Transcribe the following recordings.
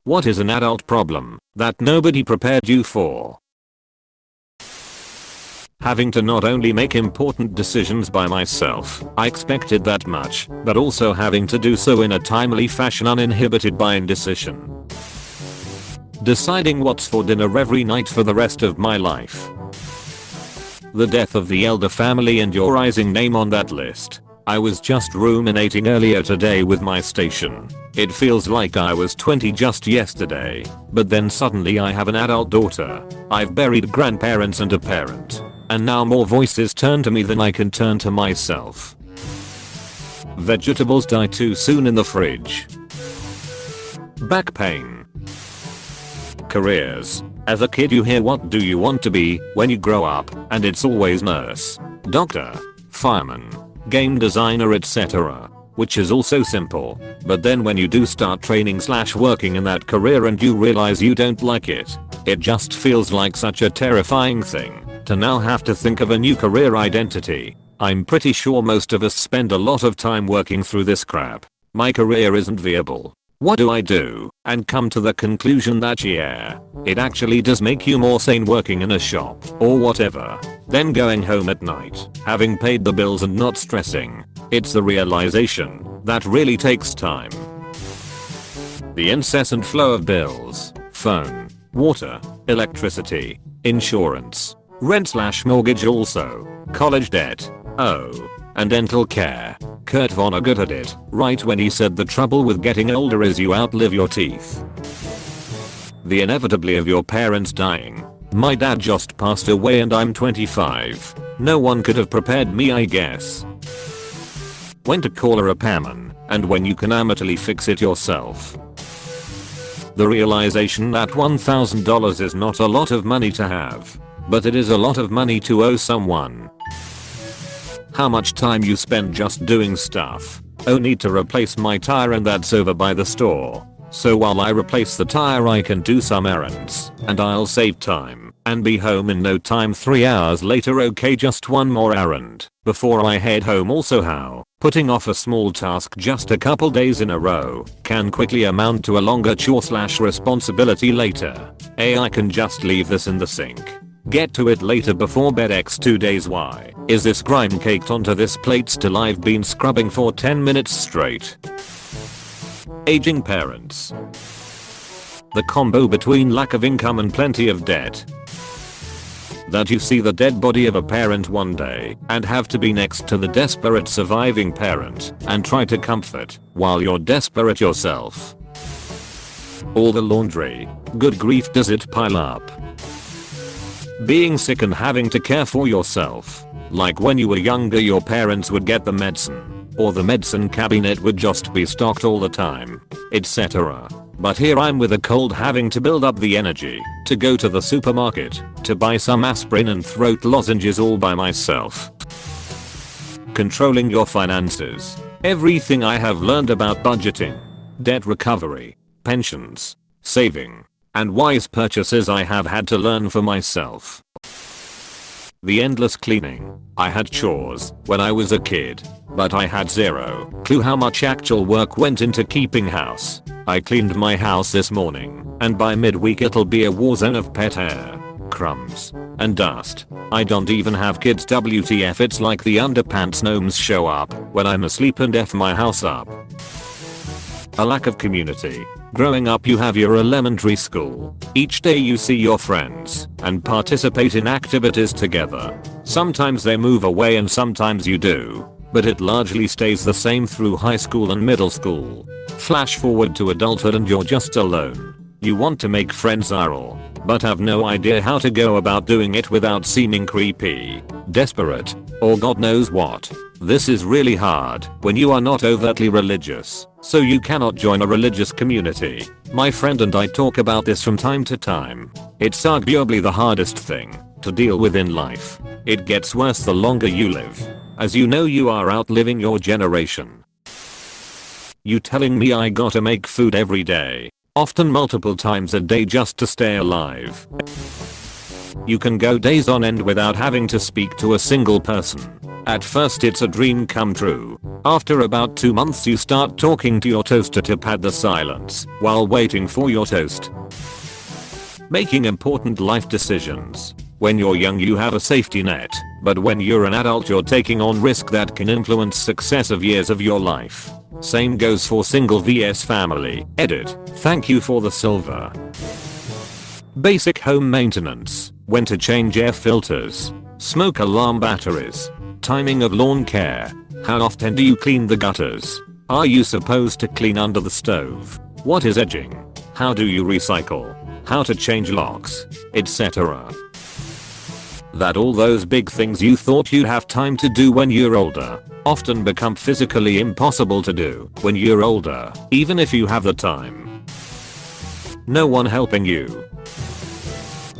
What is an adult problem that nobody prepared you for? Having to not only make important decisions by myself, I expected that much, but also having to do so in a timely fashion uninhibited by indecision. Deciding what's for dinner every night for the rest of my life. The death of the elder family and your rising name on that list. I was just ruminating earlier today with my station. It feels like I was 20 just yesterday, but then suddenly I have an adult daughter. I've buried grandparents and a parent. And now more voices turn to me than I can turn to myself. Vegetables die too soon in the fridge. Back pain. Careers. As a kid you hear what do you want to be when you grow up, and it's always nurse, doctor, fireman, game designer, etc. Which is also simple, but then when you do start training/working in that career and you realize you don't like it, it just feels like such a terrifying thing to now have to think of a new career identity. I'm pretty sure most of us spend a lot of time working through this crap. My career isn't viable. What do I do? And come to the conclusion that yeah, it actually does make you more sane working in a shop or whatever, then going home at night, having paid the bills and not stressing. It's the realization that really takes time. The incessant flow of bills, phone, water, electricity, insurance, rent/mortgage, also college debt, and dental care. Kurt Vonnegut had it right when he said the trouble with getting older is you outlive your teeth. The inevitably of your parents dying. My dad just passed away and I'm 25. No one could have prepared me, I guess. When to call a repairman and when you can amateurly fix it yourself. The realization that $1,000 is not a lot of money to have, but it is a lot of money to owe someone. How much time you spend just doing stuff. Oh, need to replace my tire and that's over by the store. So while I replace the tire I can do some errands and I'll save time and be home in no time. 3 hours later, okay, just one more errand before I head home. Also, how putting off a small task just a couple days in a row can quickly amount to a longer chore/responsibility later. I can just leave this in the sink. Get to it later before bed. X 2 days. Why is this grime caked onto this plate still? I've been scrubbing for 10 minutes straight. Aging parents. The combo between lack of income and plenty of debt. That you see the dead body of a parent one day and have to be next to the desperate surviving parent and try to comfort while you're desperate yourself. All the laundry. Good grief, does it pile up? Being sick and having to care for yourself. Like when you were younger your parents would get the medicine, or the medicine cabinet would just be stocked all the time, etc. But here I'm with a cold having to build up the energy to go to the supermarket to buy some aspirin and throat lozenges all by myself. Controlling your finances. Everything I have learned about budgeting, debt recovery, pensions, saving, and wise purchases I have had to learn for myself. The endless cleaning. I had chores when I was a kid, but I had zero clue how much actual work went into keeping house. I cleaned my house this morning, and by midweek it'll be a war zone of pet hair, crumbs, and dust. I don't even have kids. WTF, it's like the underpants gnomes show up when I'm asleep and F my house up. A lack of community. Growing up you have your elementary school. Each day you see your friends and participate in activities together. Sometimes they move away and sometimes you do, but it largely stays the same through high school and middle school. Flash forward to adulthood and you're just alone. You want to make friends IRL, but have no idea how to go about doing it without seeming creepy, desperate, or God knows what. This is really hard when you are not overtly religious, so you cannot join a religious community. My friend and I talk about this from time to time. It's arguably the hardest thing to deal with in life. It gets worse the longer you live. As you know, you are outliving your generation. You telling me I gotta make food every day, often multiple times a day just to stay alive. You can go days on end without having to speak to a single person. At first it's a dream come true. After about 2 months you start talking to your toaster to pad the silence while waiting for your toast. Making important life decisions. When you're young you have a safety net, but when you're an adult you're taking on risk that can influence successive years of your life. Same goes for single vs family. Edit. Thank you for the silver. Basic home maintenance. When to change air filters. Smoke alarm batteries. Timing of lawn care. How often do you clean the gutters? Are you supposed to clean under the stove? What is edging? How do you recycle? How to change locks, etc. That all those big things you thought you'd have time to do when you're older often become physically impossible to do when you're older, even if you have the time. No one helping you.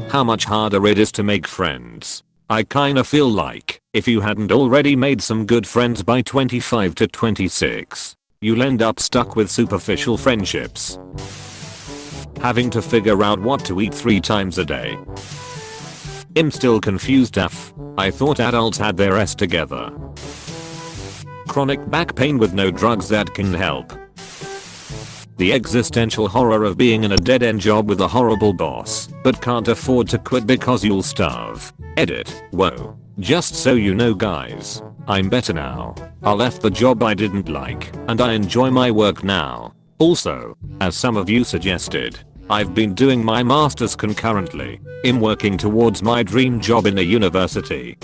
How much harder it is to make friends. I kinda feel like, if you hadn't already made some good friends by 25 to 26, you'll end up stuck with superficial friendships. Having to figure out what to eat 3 times a day. I'm still confused af. I thought adults had their S together. Chronic back pain with no drugs that can help. The existential horror of being in a dead-end job with a horrible boss, but can't afford to quit because you'll starve. Edit. Whoa. Just so you know guys, I'm better now. I left the job I didn't like, and I enjoy my work now. Also, as some of you suggested, I've been doing my masters concurrently. I'm working towards my dream job in a university.